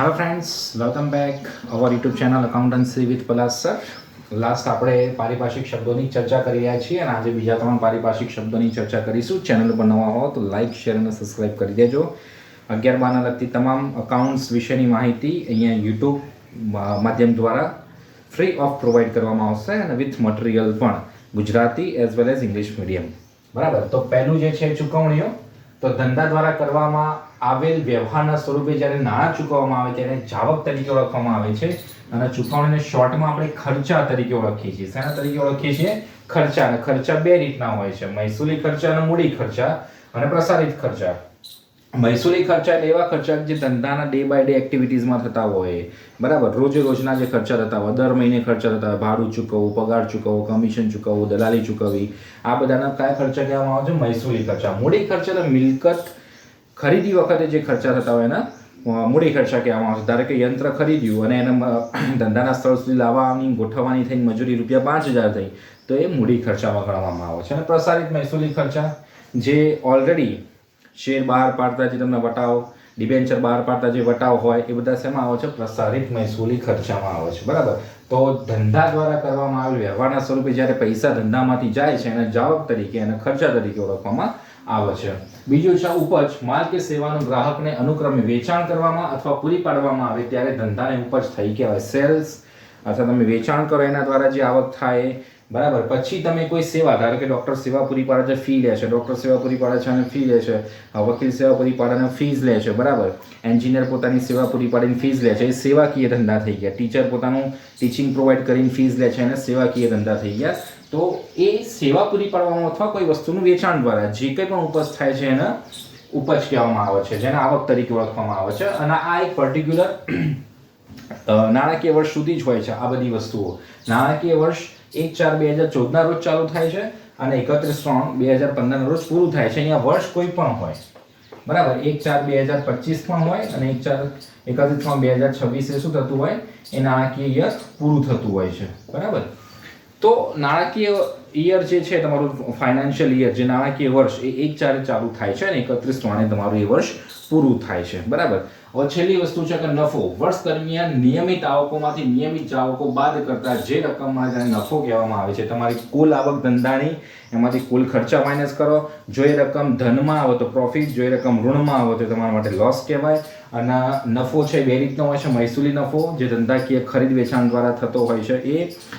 Hello friends, welcome back our YouTube channel accountancy with Palas sir. Last આપણે પારિભાષિક શબ્દોની ચર્ચા કરી રહ્યા છીએ અને આજે બીજા 3 પારિભાષિક શબ્દોની ચર્ચા કરીશું. ચેનલ પર નવા હો તો લાઇક, શેર અને સબસ્ક્રાઇબ કરી દેજો. 11-12 લગતી તમામ અકાઉન્ટ્સ વિશેની માહિતી અહીંયા યુટ્યુબ માધ્યમ દ્વારા ફ્રી ઓફ પ્રોવાઈડ કરવામાં આવશે અને વિથ મટીરિયલ પણ Gujarati as well as English medium. બરાબર. તો પહેલું જે છે ચૂકવણીઓ, તો ધંધા દ્વારા કરવામાં આવેલ વ્યવહારના સ્વરૂપે જ્યારે નાણાં ચૂકવવામાં આવે ત્યારે જાવક તરીકે ઓળખવામાં આવે છે અને ચૂકવણીને શોર્ટમાં આપણે ખર્ચા તરીકે ઓળખીએ છીએ. શેના તરીકે ઓળખીએ છીએ? ખર્ચા. અને ખર્ચા બે રીતના હોય છે, મહેસૂલી ખર્ચા અને મૂડી ખર્ચા અને પ્રસારિત ખર્ચા. મહેસૂલી ખર્ચા એટલે એવા ખર્ચા જે ધંધાના ડે બાય ડે એક્ટિવિટીઝમાં થતા હોય. બરાબર. રોજે રોજના જે ખર્ચા થતા હોય, દર મહિને ખર્ચા થતા હોય, ભાડું ચૂકવવું, પગાર ચૂકવવું, કમિશન ચૂકવવું, દલાલી ચૂકવવી, આ બધાના કયા ખર્ચા કહેવામાં આવે છે? મહેસૂલી ખર્ચા. મૂડી ખર્ચા એટલે મિલકત ખરીદી વખતે જે ખર્ચા થતા હોય એના મૂડી ખર્ચા કહેવામાં આવે છે. ધારો કે યંત્ર ખરીદ્યું અને એને ધંધાના સ્થળ સુધી લાવવાની ગોઠવવાની થઈને મજૂરી ₹5,000 થઈ, તો એ મૂડી ખર્ચામાં ગણવામાં આવે છે. અને પ્રસારિત મહેસૂલી ખર્ચા જે ઓલરેડી શેર બહાર પાડતા જે તમને વટાવ, ડિબેન્ચર બહાર પાડતા જે વટાવ હોય એ બધા શેમાં આવે છે? પ્રસારિત મહેસૂલી ખર્ચામાં આવે છે. બરાબર. તો ધંધા દ્વારા કરવામાં આવેલ વ્યવહારના સ્વરૂપે જ્યારે પૈસા ધંધામાંથી જાય છે એને જાવક તરીકે અને ખર્ચા તરીકે ઓળખવામાં આવે છે. બીજું છે ઉપજ. માલ કે સેવાનું ગ્રાહકને અનુક્રમે વેચાણ કરવામાં અથવા પૂરી પાડવામાં આવે ત્યારે ધંધાને ઉપજ થઈ કહેવાય. સેલ્સ અથવા તમે વેચાણ કરો એના દ્વારા જે આવક થાય. બરાબર. પછી તમે કોઈ સેવા, ધારો કે ડૉક્ટર સેવા પૂરી પાડે છે, ફી લે છે. ડૉક્ટર સેવા પૂરી પાડે છે અને ફી લે છે. વકીલ સેવા પૂરી પાડે અને ફીસ લે છે. બરાબર. એન્જિનિયર પોતાની સેવા પૂરી પાડીને ફીસ લે છે, એ સેવાકીય ધંધા થઈ ગયા. ટીચર પોતાનું ટીચિંગ પ્રોવાઈડ કરીને ફીસ લે છે અને સેવાકીય ધંધા થઈ ગયા. તો એ સેવા પૂરી પાડવામાં અથવા કોઈ વસ્તુનું વેચાણ દ્વારા જે કંઈ પણ ઉપજ થાય છે એને ઉપજ કહેવામાં આવે છે, જેને આવક તરીકે ઓળખવામાં આવે છે. અને આ એક પર્ટિક્યુલર નાણાકીય વર્ષ સુધી જ હોય છે. આ બધી વસ્તુઓ નાણાકીય વર્ષ 1/4/2014 રોજ ચાલુ થાય છે અને 31/3/2015 રોજ પૂરું થાય છે. અહીંયા વર્ષ કોઈ પણ હોય. બરાબર. 1/4/2025 પણ હોય અને 31/3/2026 એ શું થતું હોય? એ નાણાકીય યર પૂરું થતું હોય છે. બરાબર. તો નાણાકીય યર જે છે તમારું ફાઇનાન્શિયલ યર, જે નાણાકીય વર્ષ એ 1/4 ચાલુ થાય છે અને 31/3 તમારું એ વર્ષ પૂરું થાય છે. બરાબર. હવે છેલ્લી વસ્તુ છે કે નફો. વર્ષ દરમિયાન નિયમિત આવકોમાંથી નિયમિત જાવકો બાદ કરતા જે રકમમાં જેને નફો કહેવામાં આવે છે, તમારી કુલ આવક ધંધાની એમાંથી કુલ ખર્ચા માઇનસ કરો. જો એ રકમ ધનમાં આવે તો પ્રોફિટ, જો એ રકમ ઋણમાં આવે તો તમારા માટે લોસ કહેવાય. અને નફો છે બે રીતનો હોય છે, મહેસૂલી નફો જે ધંધાકીય ખરીદ વેચાણ દ્વારા થતો હોય છે એ,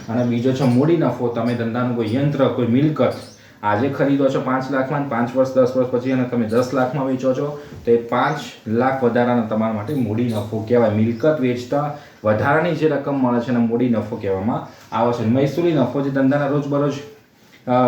અને બીજો છે મૂડી નફો. તમે ધંધાનું કોઈ યંત્ર, કોઈ મિલકત આજે ખરીદો છો 5 લાખમાં, 5 વર્ષ 10 વર્ષ પછી અને તમે 10 લાખમાં વેચો છો, તો એ 5 લાખ વધારાનો તમારા માટે મૂડી નફો કહેવાય. મિલકત વેચતા વધારાની જે રકમ મળે છે એને મૂડી નફો કહેવામાં આવે છે. મહેસૂલી નફો જે ધંધાના રોજબરોજ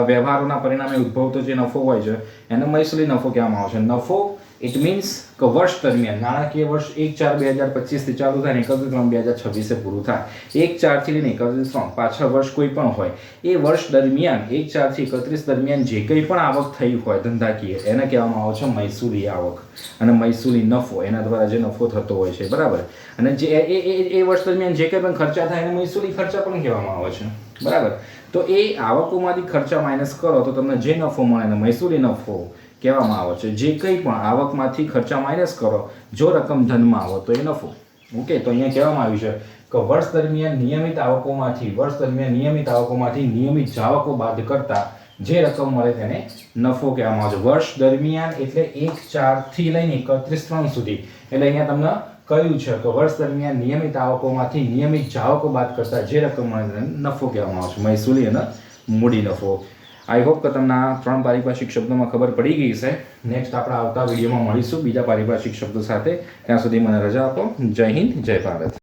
વ્યવહારોના પરિણામે ઉદ્ભવતો જે નફો હોય છે એને મહેસૂલી નફો કહેવામાં આવે છે. નફો ઇટ મીન્સ કે વર્ષ દરમિયાન નાણાકીય વર્ષ 1/4/2025 થી ચાલુ થાય અને 31/3/2026 પૂરું થાય. 1/4 થી લઈને 31/3 પાછળ વર્ષ કોઈ પણ હોય, એ વર્ષ દરમિયાન 1/4 થી 31 દરમિયાન જે કંઈ પણ આવક થઈ હોય ધંધાકીય એને કહેવામાં આવે છે મહેસૂલી આવક અને મહેસૂલી નફો. એના દ્વારા જે નફો થતો હોય છે. બરાબર. અને જે એ વર્ષ દરમિયાન જે કંઈ પણ ખર્ચા થાય એને મહેસૂલી ખર્ચા પણ કહેવામાં આવે છે. બરાબર. તો એ આવકોમાંથી ખર્ચા માઇનસ કરો તો તમને જે નફો મળે એને મહેસૂલી નફો કહેવામાં આવે છે. જે કંઈ પણ આવકમાંથી ખર્ચા માઇનસ કરો, જો રકમ ધનમાં આવે તો એ નફો. ઓકે. તો અહીંયા કહેવામાં આવ્યું છે કે વર્ષ દરમિયાન નિયમિત આવકોમાંથી નિયમિત જાવકો બાદ કરતા જે રકમ મળે તેને નફો કહેવામાં આવે છે. વર્ષ દરમિયાન એટલે 1/4 થી લઈને 31/3 સુધી. એટલે અહીંયા તમને કહ્યું છે કે વર્ષ દરમિયાન નિયમિત આવકોમાંથી નિયમિત જાવકો બાદ કરતા જે રકમ મળે તેને નફો કહેવામાં આવે છે, મહેસૂલી અને મૂડી નફો. આઈ હોપ કે તમને આ 3 પારિભાષિક શબ્દોમાં ખબર પડી ગઈ છે. નેક્સ્ટ આપણે આવતા વિડીયોમાં મળીશું બીજા પારિભાષિક શબ્દો સાથે. ત્યાં સુધી મને રજા આપો. જય હિન્દ, જય ભારત.